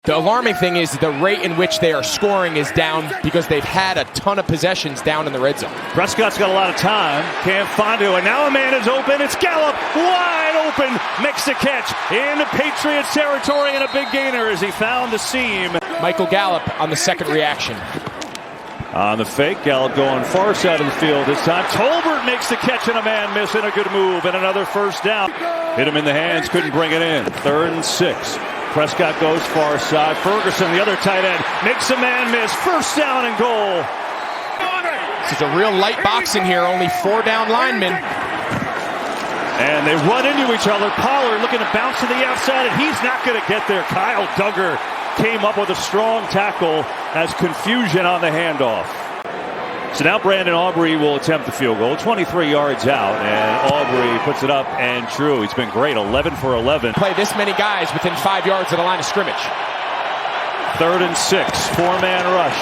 The alarming thing is the rate in which they are scoring is down because they've had a ton of possessions down in the red zone. Prescott's got a lot of time. Can't find it. And now a man is open. It's Gallup. Wide open. Makes the catch into Patriots territory and a big gainer as he found the seam. Michael Gallup on the second reaction. On the fake, Gallup going far side of the field this time. Tolbert makes the catch and a man miss and a good move and another first down. Hit him in the hands, couldn't bring it in. 3rd and 6. Prescott goes far side. Ferguson, the other tight end, makes a man miss. First down and goal. This is a real light boxing here. Only 4 down linemen. And they run into each other. Pollard looking to bounce to the outside, and he's not going to get there. Kyle Duggar came up with a strong tackle. Has confusion on the handoff. So now Brandon Aubrey will attempt the field goal. 23 yards out, and Aubrey puts it up and true. He's been great, 11 for 11. Play this many guys within 5 yards of the line of scrimmage. 3rd and 6, 4-man rush.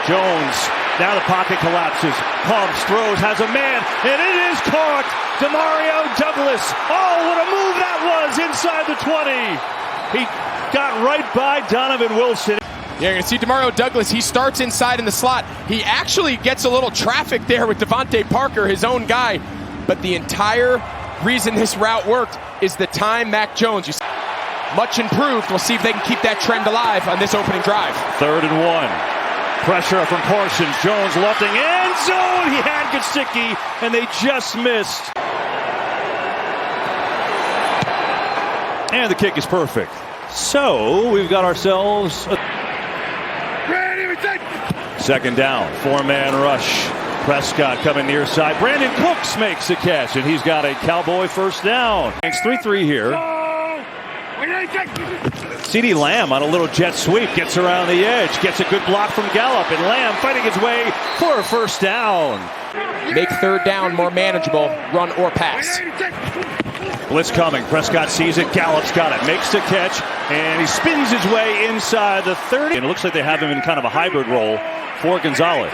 Jones, now the pocket collapses. Pumps, throws, has a man, and it is caught. Demario Douglas. Oh, what a move that was inside the 20. He got right by Donovan Wilson. Yeah, you're going to see Demario Douglas. He starts inside in the slot. He actually gets a little traffic there with Devontae Parker, his own guy. But the entire reason this route worked is the time Mac Jones. Much improved. We'll see if they can keep that trend alive on this opening drive. 3rd and 1. Pressure from Parsons. Jones lofting end zone. He had Gesicki, and they just missed. And the kick is perfect. So we've got ourselves a 2nd down, 4-man rush. Prescott coming near side. Brandon Cooks makes the catch, and he's got a Cowboy first down. It's 3-3 here. CeeDee Lamb on a little jet sweep, gets around the edge, gets a good block from Gallup, and Lamb fighting his way for a first down. Make 3rd down more manageable, run or pass. Blitz coming. Prescott sees it. Gallup's got it. Makes the catch, and he spins his way inside the 30. And it looks like they have him in kind of a hybrid role for Gonzalez.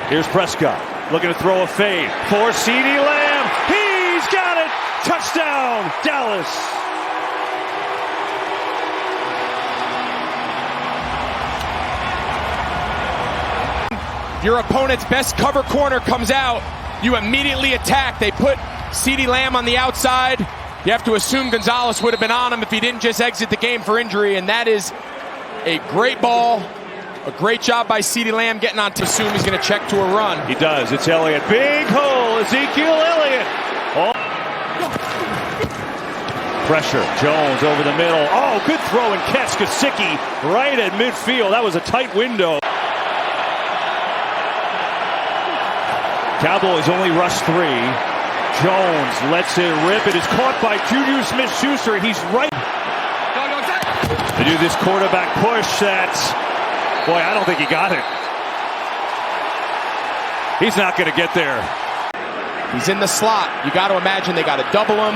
Here's Prescott looking to throw a fade for CeeDee Lamb. He's got it. Touchdown, Dallas. Your opponent's best cover corner comes out. You immediately attack. They put CeeDee Lamb on the outside. You have to assume Gonzalez would have been on him if he didn't just exit the game for injury, and that is a great ball. A great job by CeeDee Lamb getting on to assume he's going to check to a run. He does. It's Elliott. Big hole. Ezekiel Elliott. Oh. Pressure. Jones over the middle. Oh, good throw and catch. Gesicki right at midfield. That was a tight window. Cowboys only rush 3. Jones lets it rip. It is caught by Juju Smith-Schuster. He's right. They do this quarterback push. Boy, I don't think he got it. He's not going to get there. He's in the slot. You got to imagine they got to double him.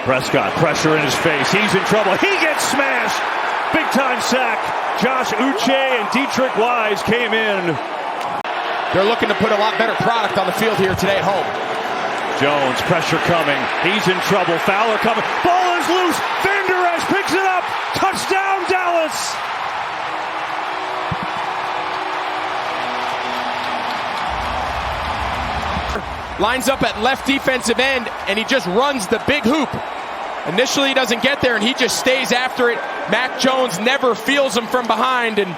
Prescott, pressure in his face. He's in trouble. He gets smashed. Big time sack. Josh Uche and Dietrich Wise came in. They're looking to put a lot better product on the field here today at home. Jones, pressure coming. He's in trouble. Fowler coming. Ball is loose. Van Der Esch picks it up. Touchdown, Dallas. Lines up at left defensive end, and he just runs the big hoop. Initially, he doesn't get there, and he just stays after it. Mac Jones never feels him from behind, and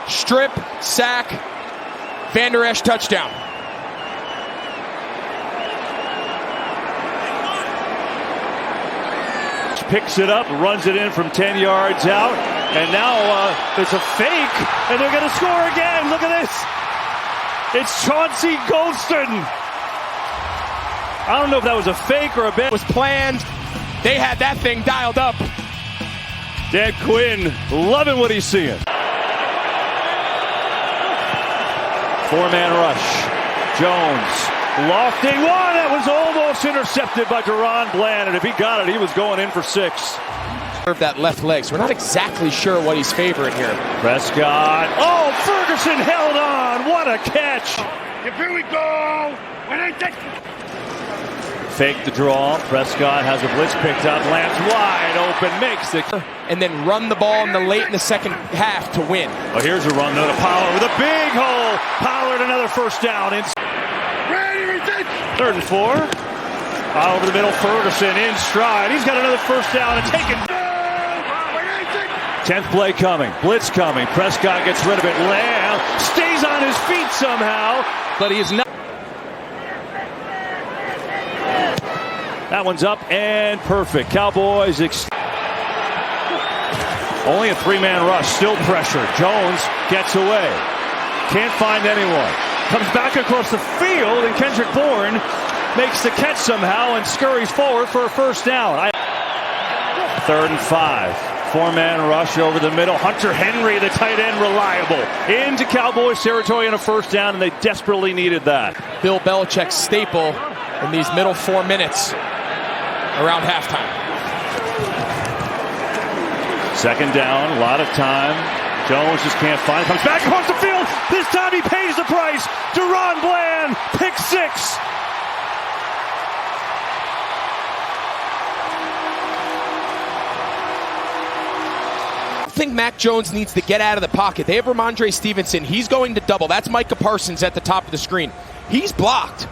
strip, sack, Van Der Esch touchdown. Picks it up, runs it in from 10 yards out, and now it's a fake, and they're going to score again. Look at this. It's Chauncey Golston. I don't know if that was a fake or a bet. It was planned. They had that thing dialed up. Dan Quinn loving what he's seeing. 4-man rush. Jones lofting one. That was almost intercepted by Deron Bland, and if he got it, he was going in for 6. That left leg, so we're not exactly sure what he's favoring here. Prescott. Oh, Ferguson held on. What a catch. Here we go. fake the draw. Prescott has a blitz picked up, lands wide open, makes it. And then run the ball late in the second half to win. Oh, here's a run though to Pollard with a big hole. Pollard another first down. Third and 4. Over the middle, Ferguson in stride. He's got another first down and taken. 10th play coming. Blitz coming. Prescott gets rid of it. Lamb stays on his feet somehow, but he is not. That one's up and perfect. Cowboys only a 3-man rush. Still pressure. Jones gets away. Can't find anyone. Comes back across the field, and Kendrick Bourne makes the catch somehow and scurries forward for a first down. 3rd and 5. 4-man rush over the middle. Hunter Henry, the tight end, reliable. Into Cowboys territory and a first down, and they desperately needed that. Bill Belichick's staple in these middle 4 minutes around halftime. 2nd down, a lot of time. Jones just can't find it. Comes back across the field. This time he pays the price. Deron Bland, pick 6. I think Mac Jones needs to get out of the pocket. They have Ramondre Stevenson. He's going to double. That's Micah Parsons at the top of the screen. He's blocked.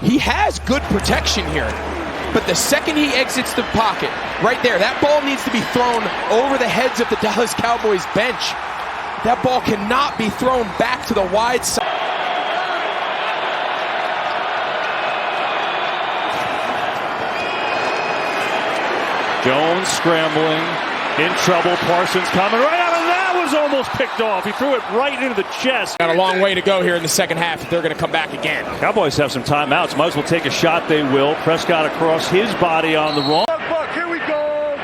He has good protection here. But the second he exits the pocket, right there, that ball needs to be thrown over the heads of the Dallas Cowboys bench. That ball cannot be thrown back to the wide side. Jones scrambling, in trouble. Parsons coming right out of that, was almost picked off. He threw it right into the chest. Got a long way to go here in the second half if they're going to come back again. Cowboys have some timeouts. Might as well take a shot. They will. Prescott across his body on the wrong. Here we go.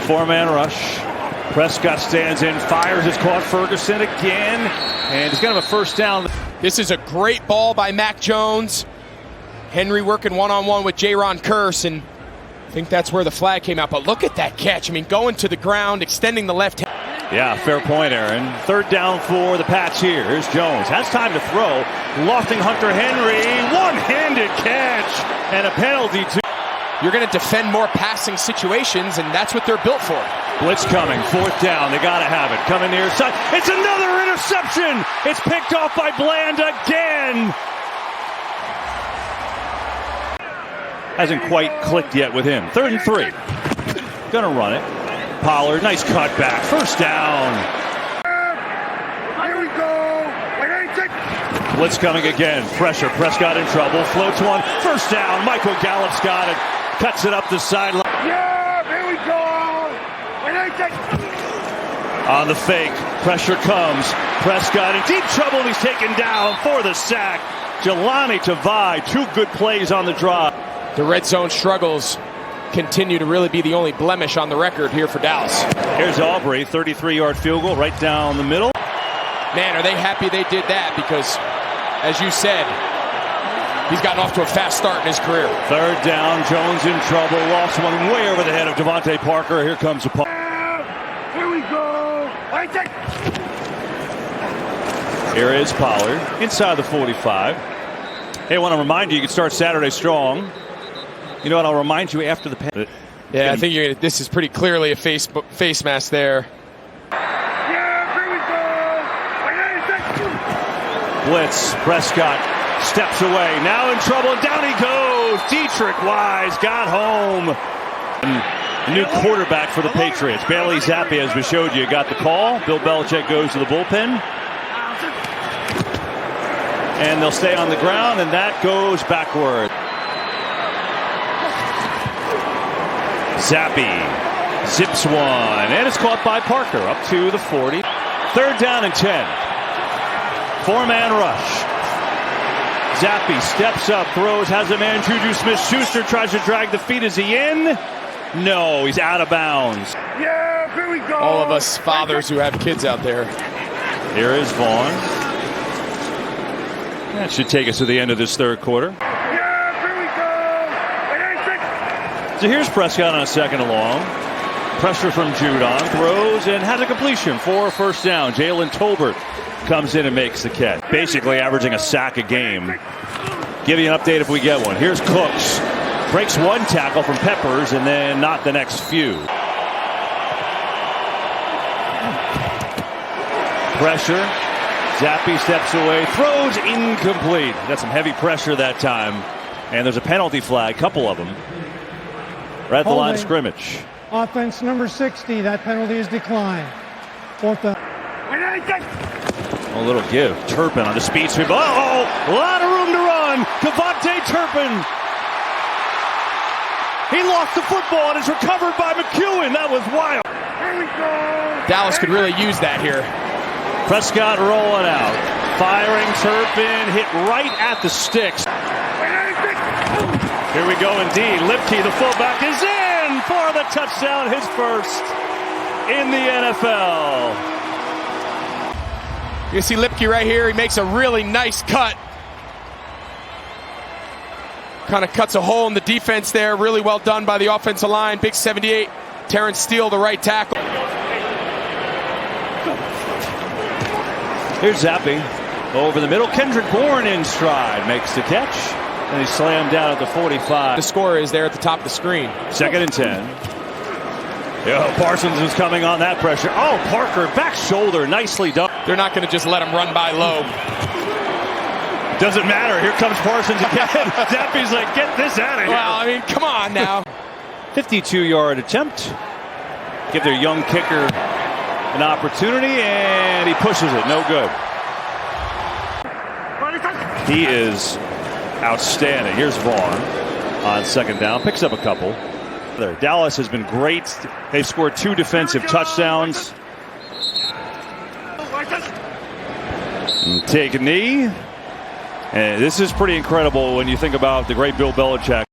4-man rush. Prescott stands in, fires, is caught. Ferguson again, and he's going to have a first down. This is a great ball by Mac Jones. Henry working one-on-one with Jaron Kearse, and I think that's where the flag came out. But look at that catch. I mean, going to the ground, extending the left hand. Yeah, fair point, Aaron. 3rd down for the Pats here. Here's Jones. Has time to throw. Lofting Hunter Henry. One-handed catch, and a penalty too. You're going to defend more passing situations, and that's what they're built for. Blitz coming, 4th down. They got to have it. Coming near side. It's another interception. It's picked off by Bland again. Hasn't quite clicked yet with him. 3rd and 3. Gonna run it. Pollard, nice cutback. First down. Here we go. Blitz coming again. Pressure. Prescott in trouble. Floats one. First down. Michael Gallup's got it. Cuts it up the sideline. Yeah, here we go. On the fake. Pressure comes. Prescott in deep trouble. He's taken down for the sack. Jelani Tavai. 2 good plays on the drive. The red zone struggles continue to really be the only blemish on the record here for Dallas. Here's Aubrey. 33-yard field goal right down the middle. Man, are they happy they did that, because, as you said, he's gotten off to a fast start in his career. 3rd down, Jones in trouble, lost one way over the head of Devontae Parker. Here comes a punt. Here we go. Here is Pollard inside the 45. Hey, I want to remind you, you can start Saturday strong. You know what? I'll remind you after the pen. Yeah, I think this is pretty clearly a face mask there. Blitz. Prescott steps away. Now in trouble. And down he goes. Dietrich Wise got home. And the new quarterback for the Patriots. Bailey Zappi, as we showed you, got the call. Bill Belichick goes to the bullpen. And they'll stay on the ground, and that goes backward. Zappi zips one, and it's caught by Parker up to the 40. 3rd down and 10. 4-man rush. Zappi steps up, throws, has a man. Juju Smith-Schuster tries to drag the feet. Is he in? No, he's out of bounds. Yeah, here we go. All of us fathers who have kids out there. Here is Vaughn. That should take us to the end of this 3rd quarter. Yeah, here we go. So here's Prescott on a 2nd and long. Pressure from Judon. Throws and has a completion for a first down. Jalen Tolbert comes in and makes the catch. Basically averaging a sack a game. Give you an update if we get one. Here's Cooks. Breaks one tackle from Peppers and then not the next few. Pressure. Zappi steps away. Throws incomplete. Got some heavy pressure that time. And there's a penalty flag. Couple of them. Right at the line of scrimmage. Offense number 60. That penalty is declined. Fourth down. A little give. Turpin on the speed sweep. Uh-oh! A lot of room to run. Devontae Turpin. He lost the football and is recovered by McEwen. That was wild. Here we go. Dallas could really use that here. Prescott rolling out. Firing. Turpin hit right at the sticks. Here we go indeed. Lipke, the fullback, is in for the touchdown. His first in the NFL. You see Lipke right here. He makes a really nice cut. Kind of cuts a hole in the defense there. Really well done by the offensive line. Big 78. Terrence Steele, the right tackle. Here's Zappi. Over the middle. Kendrick Bourne in stride. Makes the catch. And he slammed down at the 45. The score is there at the top of the screen. 2nd and 10. Parsons is coming on that pressure. Oh, Parker, back shoulder, nicely done. They're not going to just let him run by low. Doesn't matter. Here comes Parsons again. Zappi's like, get this out of here. Well, I mean, come on now. 52-yard attempt. Give their young kicker an opportunity, and he pushes it. No good. He is outstanding. Here's Vaughn on 2nd down. Picks up a couple. Dallas has been great. They've scored 2 defensive touchdowns. Take a knee. And this is pretty incredible when you think about the great Bill Belichick.